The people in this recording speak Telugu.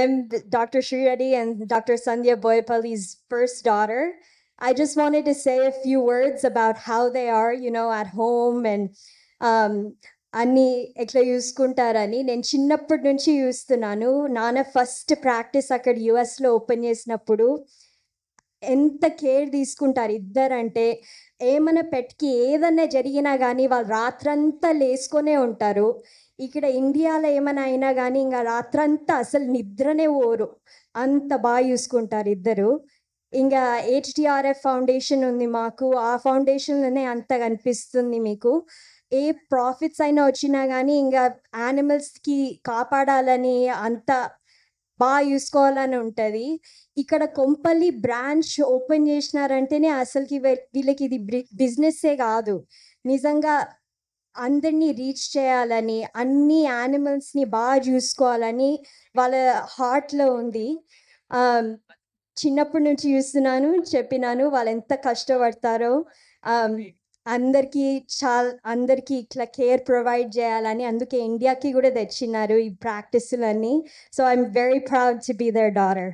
I'm Dr. Sri Reddy and Dr. Sandhya Boyapalli's first daughter. I just wanted to say a few words about how they are, at home and అన్ని ఎట్లా చూసుకుంటారని. నేను చిన్నప్పటి నుంచి చూస్తున్నాను. నాన్న ఫస్ట్ ప్రాక్టీస్ అక్కడ యుఎస్లో ఓపెన్ చేసినప్పుడు ఎంత కేర్ తీసుకుంటారు ఇద్దరంటే. ఏమైనా పెట్కి ఏదన్నా జరిగినా కానీ వాళ్ళు రాత్రంతా లేసుకొనే ఉంటారు. ఇక్కడ ఇండియాలో ఏమైనా అయినా కానీ ఇంకా రాత్రంతా అసలు నిద్రనే పోరు, అంత బాగా చూసుకుంటారు ఇద్దరు. ఇంకా హెచ్డిఆర్ఎఫ్ ఫౌండేషన్ ఉంది మాకు, ఆ ఫౌండేషన్లోనే అంత కనిపిస్తుంది మీకు. ఏ ప్రాఫిట్స్ అయినా వచ్చినా కానీ ఇంకా యానిమల్స్కి కాపాడాలని అంత బాగా చూసుకోవాలని ఉంటుంది. ఇక్కడ కొంపల్లి బ్రాంచ్ ఓపెన్ చేసినారంటేనే అసలుకి వీళ్ళకి ఇది బిజినెస్సే కాదు, నిజంగా అందరినీ రీచ్ చేయాలని, అన్ని యానిమల్స్ని బాగా చూసుకోవాలని వాళ్ళ హార్ట్లో ఉంది. చిన్నప్పటి నుంచి చూస్తున్నాను, చెప్పినాను వాళ్ళు ఎంత కష్టపడతారో. అందరికీ ఇట్లా కేర్ ప్రొవైడ్ చేయాలని, అందుకే ఇండియాకి కూడా తెచ్చినారు ఈ ప్రాక్టీసులన్నీ. So I'm very proud to be their daughter.